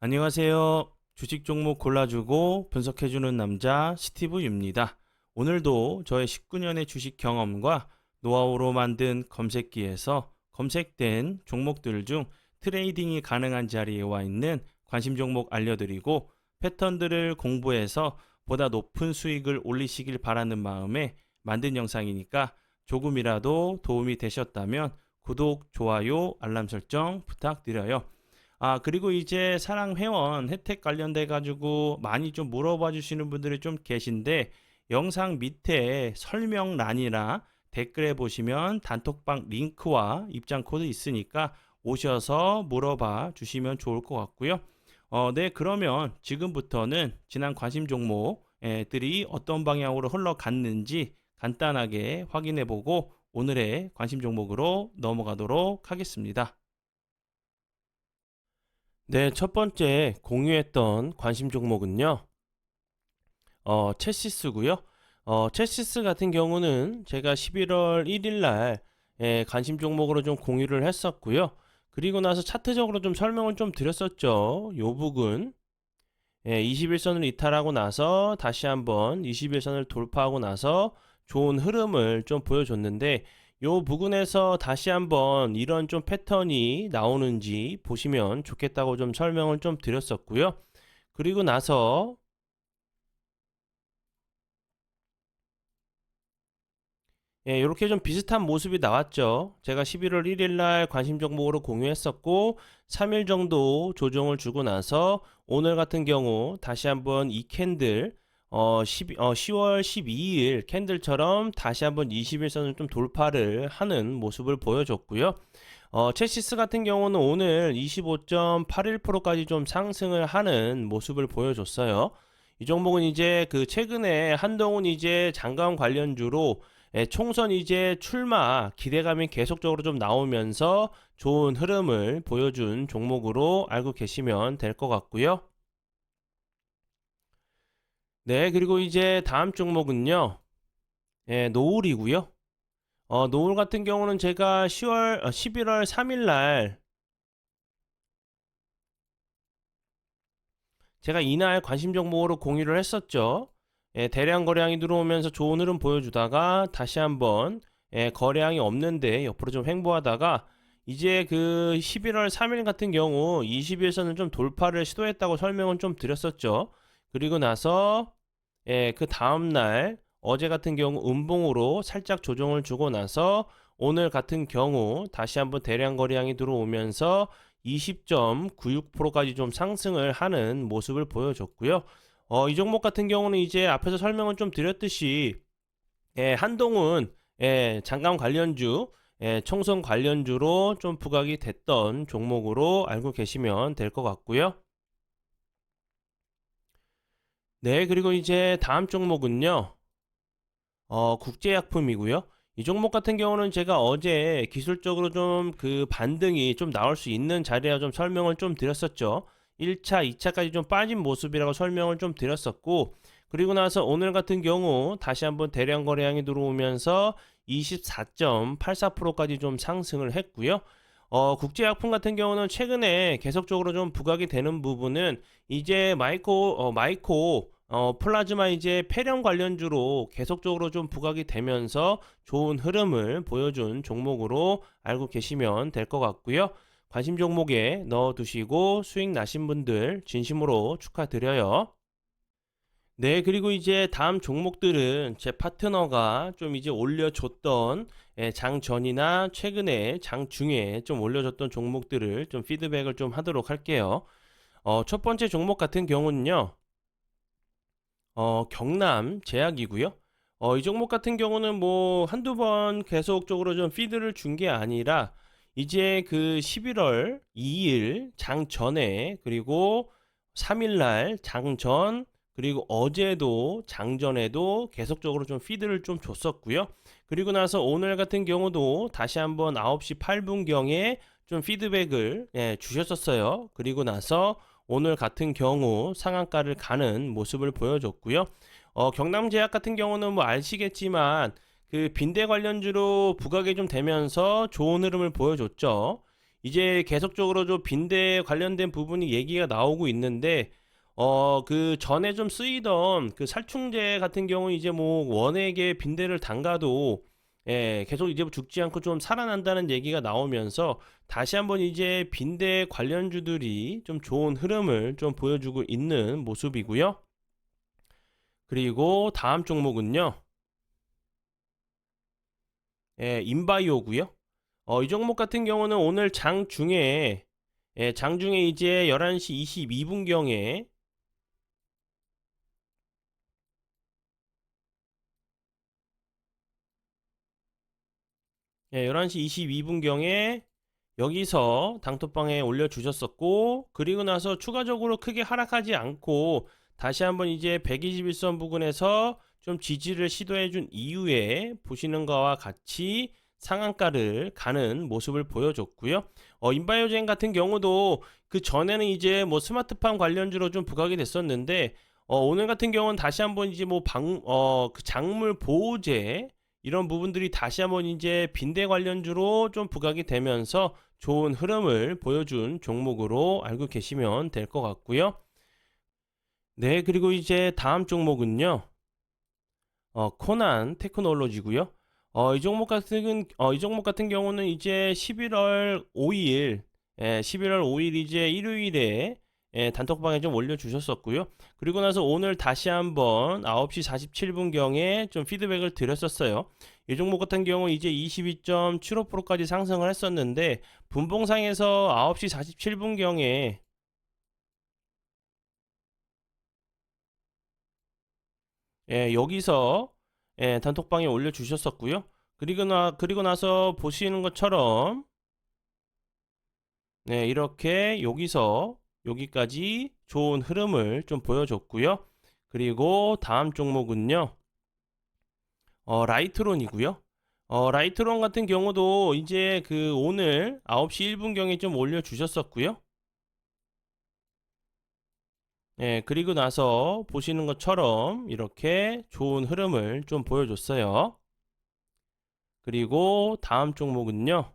안녕하세요. 주식 종목 골라주고 분석해주는 남자 스티브 유입니다. 오늘도 저의 19년의 주식 경험과 노하우로 만든 검색기에서 검색된 종목들 중 트레이딩이 가능한 자리에 와 있는 관심 종목 알려드리고 패턴들을 공부해서 보다 높은 수익을 올리시길 바라는 마음에 만든 영상이니까 조금이라도 도움이 되셨다면 구독, 좋아요, 알람 설정 부탁드려요. 그리고 이제 사랑 회원 혜택 관련돼 가지고 많이 좀 물어봐 주시는 분들이 좀 계신데 영상 밑에 설명란이나 댓글에 보시면 단톡방 링크와 입장 코드 있으니까 오셔서 물어봐 주시면 좋을 것 같고요. 네, 그러면 지금부터는 지난 관심 종목들이 어떤 방향으로 흘러갔는지 간단하게 확인해 보고 오늘의 관심 종목으로 넘어가도록 하겠습니다. 네, 첫 번째 공유했던 관심 종목은요, 체시스고요. 체시스 같은 경우는 제가 11월 1일 날 관심 종목으로 좀 공유를 했었고요. 그리고 나서 차트적으로 좀 설명을 좀 드렸었죠. 요 부분 21선을 이탈하고 나서 다시 한번 21선을 돌파하고 나서 좋은 흐름을 좀 보여줬는데 요 부분에서 다시 한번 이런 좀 패턴이 나오는지 보시면 좋겠다고 좀 설명을 좀 드렸었고요. 그리고 나서 이렇게 좀 비슷한 모습이 나왔죠. 제가 11월 1일 날 관심 종목으로 공유했었고 3일 정도 조정을 주고 나서 오늘 같은 경우 다시 한번 이 캔들 10월 12일 캔들처럼 다시 한번 21선을 좀 돌파를 하는 모습을 보여줬고요. 체시스 같은 경우는 오늘 25.81%까지 좀 상승을 하는 모습을 보여줬어요. 이 종목은 이제 그 최근에 한동훈 이제 장관 관련주로 총선 이제 출마 기대감이 계속적으로 좀 나오면서 좋은 흐름을 보여준 종목으로 알고 계시면 될 것 같고요. 네, 그리고 이제 다음 종목은요. 노을이고요. 노을 같은 경우는 제가 11월 3일 날 제가 이날 관심 종목으로 공유를 했었죠. 대량 거래량이 들어오면서 좋은 흐름 보여주다가 다시 한번 거래량이 없는데 옆으로 좀 횡보하다가 이제 그 11월 3일 같은 경우 20일선을 좀 돌파를 시도했다고 설명은 좀 드렸었죠. 그리고 나서 그 다음날 어제 같은 경우 음봉으로 살짝 조정을 주고 나서 오늘 같은 경우 다시 한번 대량 거래량이 들어오면서 20.96%까지 좀 상승을 하는 모습을 보여줬고요. 이 종목 같은 경우는 이제 앞에서 설명을 좀 드렸듯이 한동훈 장관 관련주 총선 관련주로 좀 부각이 됐던 종목으로 알고 계시면 될 것 같고요. 네, 그리고 이제 다음 종목은요. 국제약품이고요. 이 종목 같은 경우는 제가 어제 기술적으로 좀 그 반등이 좀 나올 수 있는 자리라 좀 설명을 좀 드렸었죠. 1차, 2차까지 좀 빠진 모습이라고 설명을 좀 드렸었고, 그리고 나서 오늘 같은 경우 다시 한번 대량 거래량이 들어오면서 24.84%까지 좀 상승을 했고요. 국제약품 같은 경우는 최근에 계속적으로 좀 부각이 되는 부분은 이제 마이코 플라즈마 이제 폐렴 관련주로 계속적으로 좀 부각이 되면서 좋은 흐름을 보여준 종목으로 알고 계시면 될 것 같고요. 관심 종목에 넣어두시고 수익 나신 분들 진심으로 축하드려요. 네, 그리고 이제 다음 종목들은 제 파트너가 좀 이제 올려줬던 장 전이나 최근에 장 중에 좀 올려줬던 종목들을 좀 피드백을 좀 하도록 할게요. 첫 번째 종목 같은 경우는요. 경남 제약이고요. 이 종목 같은 경우는 뭐 한두 번 계속적으로 좀 피드를 준 게 아니라 이제 그 11월 2일 장 전에 그리고 3일 날 장 전 그리고 어제도 장 전에도 계속적으로 좀 피드를 좀 줬었고요. 그리고 나서 오늘 같은 경우도 다시 한번 9시 8분경에 좀 피드백을 주셨었어요. 그리고 나서 오늘 같은 경우 상한가를 가는 모습을 보여줬고요. 경남제약 같은 경우는 뭐 아시겠지만 그 빈대 관련주로 부각이 좀 되면서 좋은 흐름을 보여줬죠. 이제 계속적으로 좀 빈대 관련된 부분이 얘기가 나오고 있는데 그 전에 좀 쓰이던 그 살충제 같은 경우 이제 뭐 원액에 빈대를 담가도 계속 이제 죽지 않고 좀 살아난다는 얘기가 나오면서 다시 한번 이제 빈대 관련주들이 좀 좋은 흐름을 좀 보여주고 있는 모습이고요. 그리고 다음 종목은요. 인바이오고요. 이 종목 같은 경우는 오늘 장중에 이제 11시 22분경에 11시 22분경에 여기서 당토방에 올려주셨었고, 그리고 나서 추가적으로 크게 하락하지 않고 다시 한번 이제 121선 부근에서 좀 지지를 시도해준 이후에 보시는 거와 같이 상한가를 가는 모습을 보여줬고요. 인바이오젠 같은 경우도 그 전에는 이제 뭐 스마트팜 관련주로 좀 부각이 됐었는데, 오늘 같은 경우는 다시 한번 이제 뭐 그 작물 보호제 이런 부분들이 다시 한번 이제 빈대 관련주로 좀 부각이 되면서 좋은 흐름을 보여준 종목으로 알고 계시면 될 것 같고요. 네, 그리고 이제 다음 종목은요. 코난 테크놀로지고요. 이 종목 같은 경우는 이제 11월 5일, 11월 5일 이제 일요일에 단톡방에 좀 올려주셨었고요. 그리고 나서 오늘 다시 한번 9시 47분경에 좀 피드백을 드렸었어요. 이 종목 같은 경우 이제 22.75%까지 상승을 했었는데 분봉상에서 9시 47분경에 여기서 단톡방에 올려주셨었고요. 그리고 나서 보시는 것처럼 이렇게 여기서 여기까지 좋은 흐름을 좀 보여줬고요. 그리고 다음 종목은요. 라이트론이고요. 라이트론 같은 경우도 이제 그 오늘 9시 1분경에 좀 올려주셨었고요. 그리고 나서 보시는 것처럼 이렇게 좋은 흐름을 좀 보여줬어요. 그리고 다음 종목은요.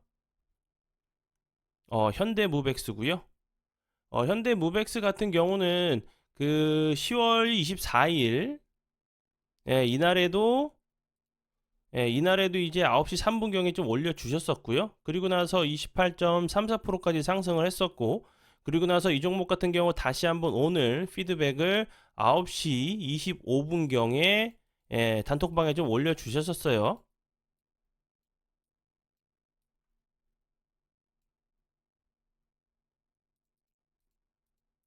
현대무백스고요. 현대무백스 같은 경우는 그 10월 24일 이날에도 이날에도 이제 9시 3분경에 좀 올려주셨었고요. 그리고 나서 28.34%까지 상승을 했었고, 그리고 나서 이 종목 같은 경우 다시 한번 오늘 피드백을 9시 25분경에 단톡방에 좀 올려주셨었어요.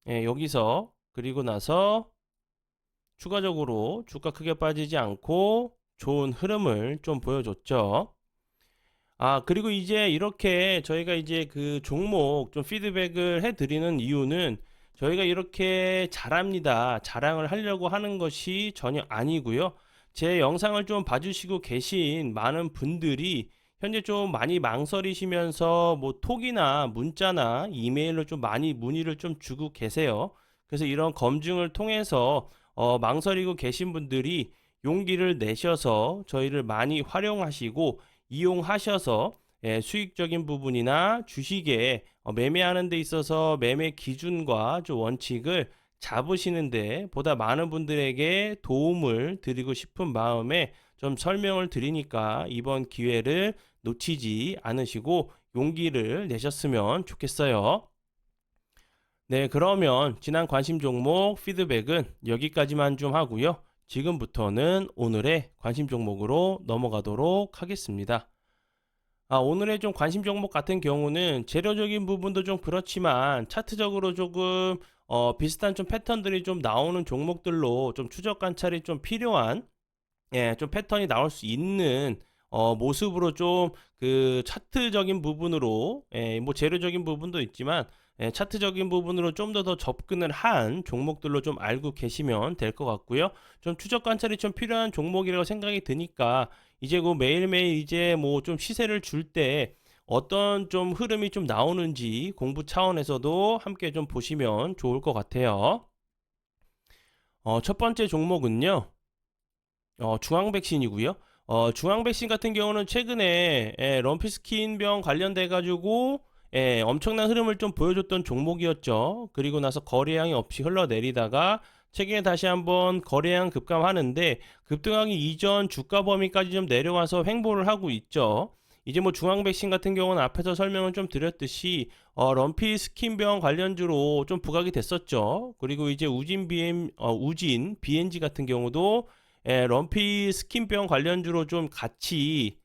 여기서 그리고 나서 추가적으로 주가 크게 빠지지 않고 좋은 흐름을 좀 보여줬죠. 그리고 이제 이렇게 저희가 이제 그 종목 좀 피드백을 해드리는 이유는 저희가 이렇게 잘합니다. 자랑을 하려고 하는 것이 전혀 아니고요. 제 영상을 좀 봐주시고 계신 많은 분들이 현재 좀 많이 망설이시면서 뭐 톡이나 문자나 이메일로 좀 많이 문의를 좀 주고 계세요. 그래서 이런 검증을 통해서 망설이고 계신 분들이 용기를 내셔서 저희를 많이 활용하시고 이용하셔서 수익적인 부분이나 주식에 매매하는 데 있어서 매매 기준과 좀 원칙을 잡으시는데 보다 많은 분들에게 도움을 드리고 싶은 마음에 좀 설명을 드리니까 이번 기회를 놓치지 않으시고 용기를 내셨으면 좋겠어요. 네, 그러면 지난 관심 종목 피드백은 여기까지만 좀 하고요. 지금부터는 오늘의 관심 종목으로 넘어가도록 하겠습니다. 오늘의 좀 관심 종목 같은 경우는 재료적인 부분도 좀 그렇지만 차트적으로 조금 비슷한 좀 패턴들이 좀 나오는 종목들로 좀 추적 관찰이 좀 필요한 좀 패턴이 나올 수 있는 모습으로 좀 그 차트적인 부분으로 뭐 재료적인 부분도 있지만 차트적인 부분으로 좀 더 접근을 한 종목들로 좀 알고 계시면 될 것 같고요. 좀 추적 관찰이 좀 필요한 종목이라고 생각이 드니까 이제 그 매일매일 이제 뭐 좀 시세를 줄 때 어떤 좀 흐름이 좀 나오는지 공부 차원에서도 함께 좀 보시면 좋을 것 같아요. 첫 번째 종목은요. 중앙 백신이고요. 중앙 백신 같은 경우는 최근에 럼피스킨병 관련돼 가지고 엄청난 흐름을 좀 보여줬던 종목이었죠. 그리고 나서 거래량이 없이 흘러내리다가 최근에 다시 한번 거래량 급감하는데 급등하기 이전 주가 범위까지 좀 내려와서 횡보를 하고 있죠. 이제 뭐 중앙백신 같은 경우는 앞에서 설명을 좀 드렸듯이 럼피 스킨병 관련주로 좀 부각이 됐었죠. 그리고 이제 우진 BNG 같은 경우도 럼피 스킨병 관련주로 좀 같이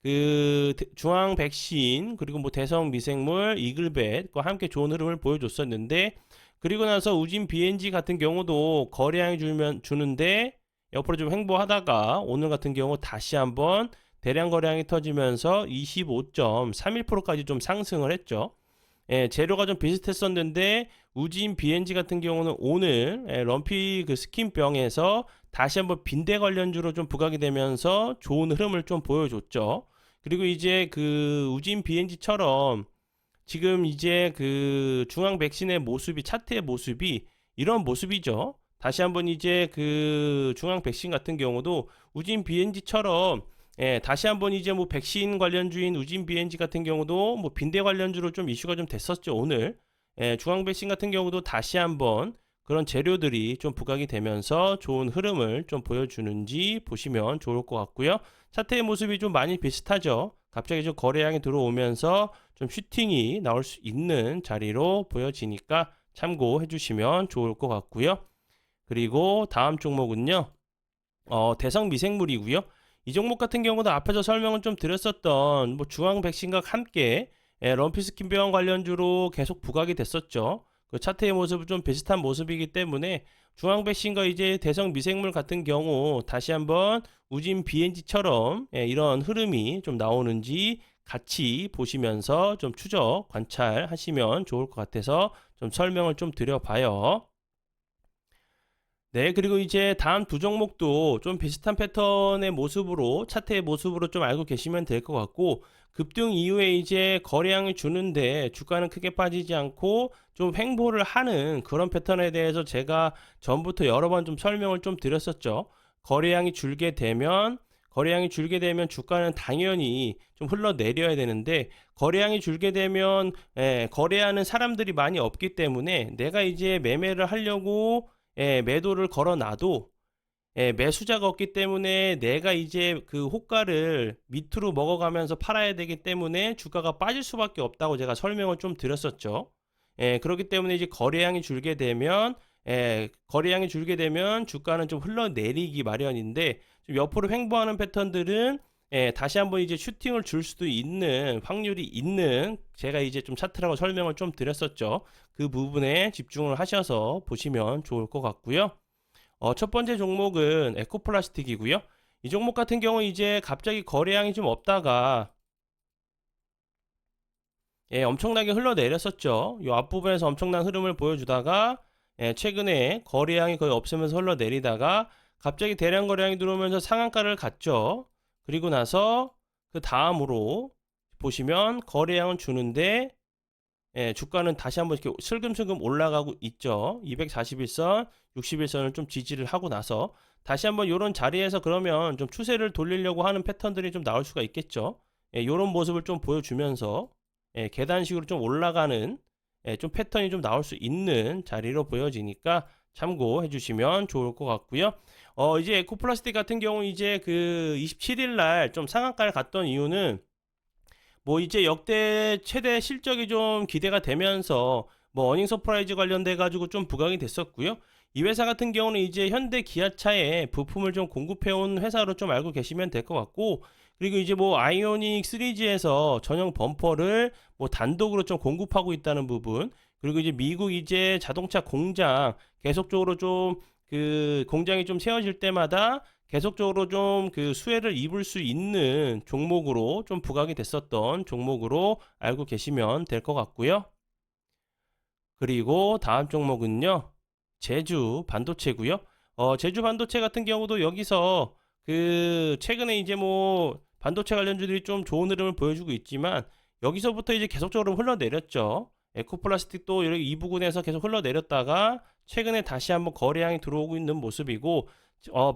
그 중앙 백신 그리고 뭐 대성 미생물 이글벳과 함께 좋은 흐름을 보여줬었는데 그리고 나서 우진 BNG 같은 경우도 거래량이 주는데 옆으로 좀 횡보하다가 오늘 같은 경우 다시 한번 대량 거래량이 터지면서 25.31%까지 좀 상승을 했죠. 재료가 좀 비슷했었는데 우진 BNG 같은 경우는 오늘 럼피 그 스킨병에서 다시 한번 빈대 관련주로 좀 부각이 되면서 좋은 흐름을 좀 보여줬죠. 그리고 이제 그 우진 BNG처럼 지금 이제 그 중앙 백신의 모습이 차트의 모습이 이런 모습이죠. 다시 한번 이제 그 중앙 백신 같은 경우도 우진 BNG처럼 다시 한번 이제 뭐 백신 관련주인 우진 BNG 같은 경우도 뭐 빈대 관련주로 좀 이슈가 좀 됐었죠. 오늘 중앙 백신 같은 경우도 다시 한번 그런 재료들이 좀 부각이 되면서 좋은 흐름을 좀 보여주는지 보시면 좋을 것 같고요. 차트의 모습이 좀 많이 비슷하죠. 갑자기 좀 거래량이 들어오면서 좀 슈팅이 나올 수 있는 자리로 보여지니까 참고해 주시면 좋을 것 같고요. 그리고 다음 종목은요. 대성 미생물이고요. 이 종목 같은 경우도 앞에서 설명을 좀 드렸었던 뭐 중앙 백신과 함께 럼피 스킨병 관련주로 계속 부각이 됐었죠. 그 차트의 모습은 좀 비슷한 모습이기 때문에 중앙 백신과 이제 대성 미생물 같은 경우 다시 한번 우진 BNG처럼 이런 흐름이 좀 나오는지 같이 보시면서 좀 추적 관찰하시면 좋을 것 같아서 좀 설명을 좀 드려봐요. 네, 그리고 이제 다음 두 종목도 좀 비슷한 패턴의 모습으로, 차트의 모습으로 좀 알고 계시면 될 것 같고, 급등 이후에 이제 거래량을 주는데 주가는 크게 빠지지 않고 좀 횡보를 하는 그런 패턴에 대해서 제가 전부터 여러 번 좀 설명을 좀 드렸었죠. 거래량이 줄게 되면, 주가는 당연히 좀 흘러내려야 되는데, 거래량이 줄게 되면, 거래하는 사람들이 많이 없기 때문에 내가 이제 매매를 하려고 매도를 걸어놔도 매수자가 없기 때문에 내가 이제 그 호가를 밑으로 먹어가면서 팔아야 되기 때문에 주가가 빠질 수밖에 없다고 제가 설명을 좀 드렸었죠. 그렇기 때문에 이제 거래량이 줄게 되면 주가는 좀 흘러내리기 마련인데 좀 옆으로 횡보하는 패턴들은 다시 한번 이제 슈팅을 줄 수도 있는 확률이 있는 제가 이제 좀 차트라고 설명을 좀 드렸었죠. 그 부분에 집중을 하셔서 보시면 좋을 것 같고요. 첫 번째 종목은 에코플라스틱이고요. 이 종목 같은 경우 이제 갑자기 거래량이 좀 없다가 엄청나게 흘러내렸었죠. 이 앞부분에서 엄청난 흐름을 보여주다가 최근에 거래량이 거의 없으면서 흘러내리다가 갑자기 대량 거래량이 들어오면서 상한가를 갔죠. 그리고 나서 그 다음으로 보시면 거래량은 주는데 주가는 다시 한번 이렇게 슬금슬금 올라가고 있죠. 241선, 61선을 좀 지지를 하고 나서 다시 한번 이런 자리에서 그러면 좀 추세를 돌리려고 하는 패턴들이 좀 나올 수가 있겠죠. 이런 모습을 좀 보여주면서 계단식으로 좀 올라가는 좀 패턴이 좀 나올 수 있는 자리로 보여지니까 참고해 주시면 좋을 것 같고요. 이제 에코플라스틱 같은 경우 이제 그 27일 날 좀 상한가를 갔던 이유는 뭐 이제 역대 최대 실적이 좀 기대가 되면서 뭐 어닝 서프라이즈 관련돼 가지고 좀 부각이 됐었고요. 이 회사 같은 경우는 이제 현대 기아차에 부품을 좀 공급해 온 회사로 좀 알고 계시면 될 것 같고 그리고 이제 뭐 아이오닉 시리즈에서 전용 범퍼를 뭐 단독으로 좀 공급하고 있다는 부분 그리고 이제 미국 이제 자동차 공장 계속적으로 좀 그 공장이 좀 세워질 때마다 계속적으로 좀 그 수혜를 입을 수 있는 종목으로 좀 부각이 됐었던 종목으로 알고 계시면 될 것 같고요. 그리고 다음 종목은요. 제주 반도체고요. 제주 반도체 같은 경우도 여기서 그 최근에 이제 뭐 반도체 관련주들이 좀 좋은 흐름을 보여주고 있지만 여기서부터 이제 계속적으로 흘러내렸죠. 에코플라스틱도 이렇게 이 부분에서 계속 흘러내렸다가 최근에 다시 한번 거래량이 들어오고 있는 모습이고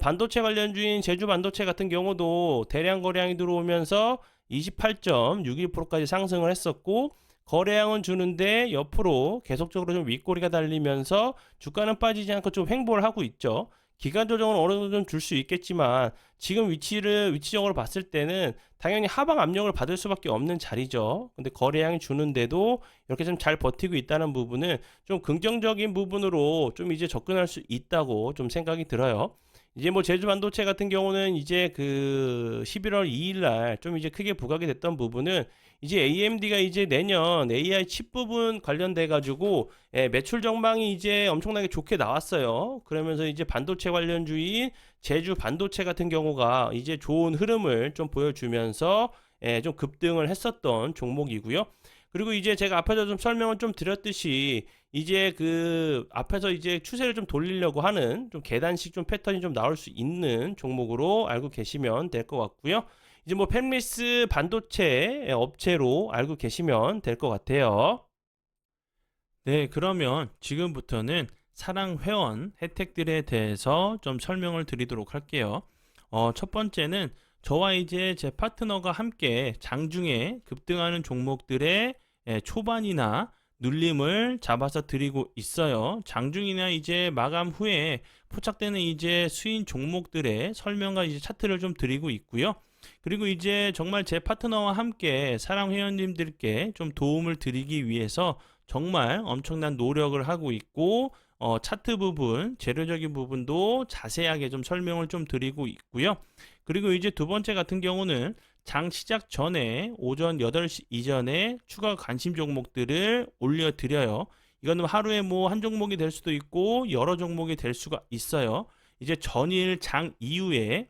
반도체 관련주인 제주 반도체 같은 경우도 대량 거래량이 들어오면서 28.61%까지 상승을 했었고 거래량은 주는데 옆으로 계속적으로 좀 윗꼬리가 달리면서 주가는 빠지지 않고 좀 횡보를 하고 있죠. 기간 조정은 어느 정도 좀 줄 수 있겠지만 지금 위치적으로 봤을 때는 당연히 하방 압력을 받을 수밖에 없는 자리죠. 근데 거래량이 주는데도 이렇게 좀 잘 버티고 있다는 부분은 좀 긍정적인 부분으로 좀 이제 접근할 수 있다고 좀 생각이 들어요. 이제 뭐 제주 반도체 같은 경우는 이제 그 11월 2일 날 좀 이제 크게 부각이 됐던 부분은 이제 AMD가 이제 내년 AI 칩 부분 관련돼 가지고 매출 전망이 이제 엄청나게 좋게 나왔어요. 그러면서 이제 반도체 관련주인 제주 반도체 같은 경우가 이제 좋은 흐름을 좀 보여주면서 좀 급등을 했었던 종목이고요. 그리고 이제 제가 앞에서 좀 설명을 좀 드렸듯이 이제 그 앞에서 이제 추세를 좀 돌리려고 하는 좀 계단식 좀 패턴이 좀 나올 수 있는 종목으로 알고 계시면 될 것 같고요. 이제 뭐 팹리스 반도체 업체로 알고 계시면 될 것 같아요. 네, 그러면 지금부터는 사랑 회원 혜택들에 대해서 좀 설명을 드리도록 할게요. 첫 번째는 저와 이제 제 파트너가 함께 장중에 급등하는 종목들의 초반이나 눌림을 잡아서 드리고 있어요. 장중이나 이제 마감 후에 포착되는 이제 수인 종목들의 설명과 이제 차트를 좀 드리고 있고요. 그리고 이제 정말 제 파트너와 함께 사랑 회원님들께 좀 도움을 드리기 위해서 정말 엄청난 노력을 하고 있고 차트 부분, 재료적인 부분도 자세하게 좀 설명을 좀 드리고 있고요. 그리고 이제 두 번째 같은 경우는 장 시작 전에 오전 8시 이전에 추가 관심 종목들을 올려드려요. 이거는 하루에 뭐 한 종목이 될 수도 있고 여러 종목이 될 수가 있어요. 이제 전일 장 이후에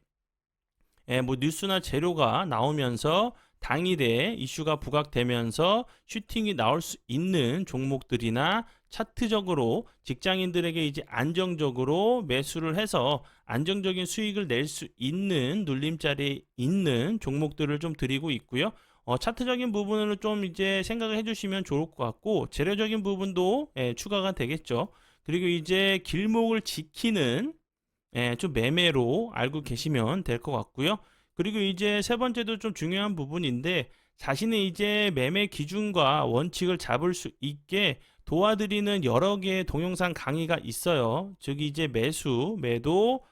뭐 뉴스나 재료가 나오면서 당일에 이슈가 부각되면서 슈팅이 나올 수 있는 종목들이나 차트적으로 직장인들에게 이제 안정적으로 매수를 해서 안정적인 수익을 낼 수 있는 눌림자리에 있는 종목들을 좀 드리고 있고요. 차트적인 부분으로 좀 이제 생각을 해주시면 좋을 것 같고 재료적인 부분도 추가가 되겠죠. 그리고 이제 길목을 지키는 좀 매매로 알고 계시면 될 것 같고요. 그리고 이제 세 번째도 좀 중요한 부분인데 자신의 이제 매매 기준과 원칙을 잡을 수 있게 도와드리는 여러 개의 동영상 강의가 있어요. 즉 이제 매수, 매도,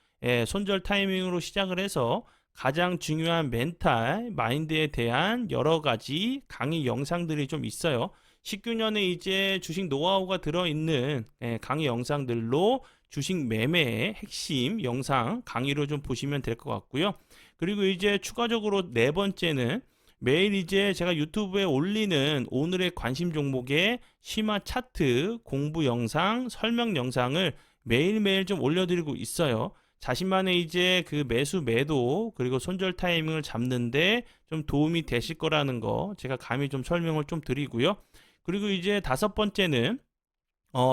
손절 타이밍으로 시작을 해서 가장 중요한 멘탈, 마인드에 대한 여러 가지 강의 영상들이 좀 있어요. 19년에 이제 주식 노하우가 들어있는 강의 영상들로 주식 매매의 핵심 영상 강의로 좀 보시면 될 것 같고요. 그리고 이제 추가적으로 네 번째는 매일 이제 제가 유튜브에 올리는 오늘의 관심 종목의 심화 차트 공부 영상, 설명 영상을 매일매일 좀 올려드리고 있어요. 자신만의 이제 그 매수 매도 그리고 손절 타이밍을 잡는데 좀 도움이 되실 거라는 거 제가 감히 좀 설명을 좀 드리고요. 그리고 이제 다섯 번째는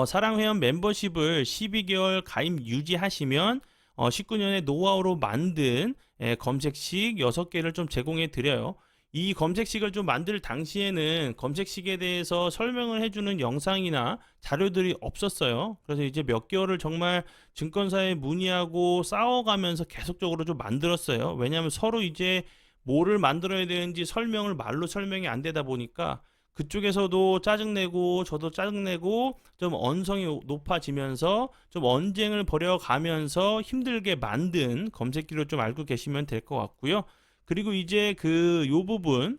사랑회원 멤버십을 12개월 가입 유지하시면 19년에 노하우로 만든 검색식 6개를 좀 제공해 드려요. 이 검색식을 좀 만들 당시에는 검색식에 대해서 설명을 해주는 영상이나 자료들이 없었어요. 그래서 이제 몇 개월을 정말 증권사에 문의하고 싸워가면서 계속적으로 좀 만들었어요. 왜냐하면 서로 이제 뭐를 만들어야 되는지 설명을 말로 설명이 안 되다 보니까 그쪽에서도 짜증내고 저도 짜증내고 좀 언성이 높아지면서 좀 언쟁을 벌여가면서 힘들게 만든 검색기로 좀 알고 계시면 될 것 같고요. 그리고 이제 그 요 부분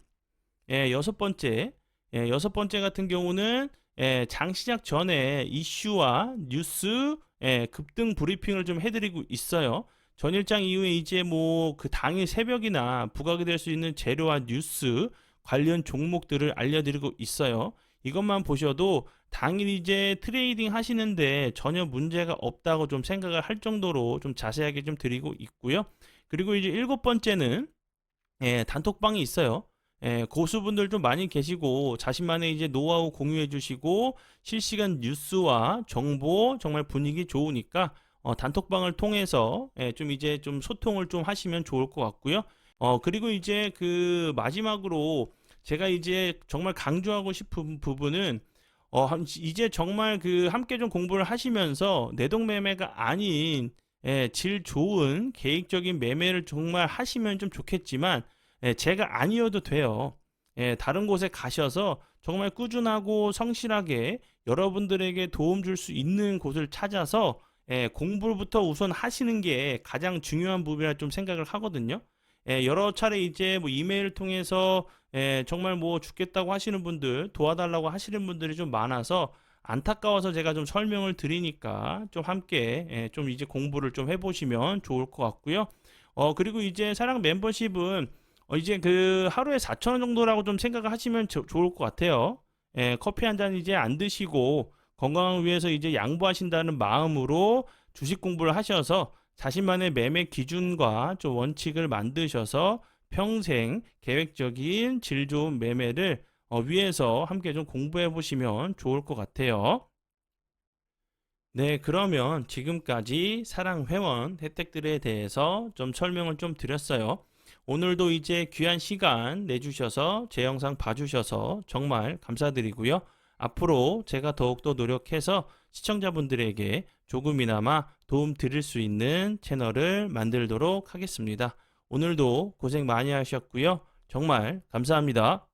여섯 번째 같은 경우는 장 시작 전에 이슈와 뉴스 급등 브리핑을 좀 해드리고 있어요. 전일장 이후에 이제 뭐 그 당일 새벽이나 부각이 될 수 있는 재료와 뉴스 관련 종목들을 알려드리고 있어요. 이것만 보셔도 당일 이제 트레이딩 하시는데 전혀 문제가 없다고 좀 생각을 할 정도로 좀 자세하게 좀 드리고 있고요. 그리고 이제 일곱 번째는 단톡방이 있어요. 고수분들 좀 많이 계시고 자신만의 이제 노하우 공유해 주시고 실시간 뉴스와 정보 정말 분위기 좋으니까 단톡방을 통해서 좀 이제 좀 소통을 좀 하시면 좋을 것 같고요. 그리고 이제 그 마지막으로 제가 이제 정말 강조하고 싶은 부분은 이제 정말 그 함께 좀 공부를 하시면서 내동매매가 아닌 질 좋은 계획적인 매매를 정말 하시면 좀 좋겠지만 제가 아니어도 돼요. 다른 곳에 가셔서 정말 꾸준하고 성실하게 여러분들에게 도움 줄 수 있는 곳을 찾아서 공부부터 우선 하시는 게 가장 중요한 부분이라 좀 생각을 하거든요. 여러 차례 이제 뭐 이메일을 통해서 정말 뭐 죽겠다고 하시는 분들, 도와달라고 하시는 분들이 좀 많아서 안타까워서 제가 좀 설명을 드리니까 좀 함께 좀 이제 공부를 좀 해보시면 좋을 것 같고요. 그리고 이제 사랑 멤버십은 이제 그 하루에 4,000원 정도라고 좀 생각을 하시면 좋을 것 같아요. 커피 한 잔 이제 안 드시고 건강을 위해서 이제 양보하신다는 마음으로 주식 공부를 하셔서 자신만의 매매 기준과 좀 원칙을 만드셔서 평생 계획적인 질 좋은 매매를 위해서 함께 좀 공부해 보시면 좋을 것 같아요. 네, 그러면 지금까지 사랑 회원 혜택들에 대해서 좀 설명을 좀 드렸어요. 오늘도 이제 귀한 시간 내주셔서 제 영상 봐주셔서 정말 감사드리고요. 앞으로 제가 더욱더 노력해서 시청자분들에게 조금이나마 도움 드릴 수 있는 채널을 만들도록 하겠습니다. 오늘도 고생 많이 하셨고요. 정말 감사합니다.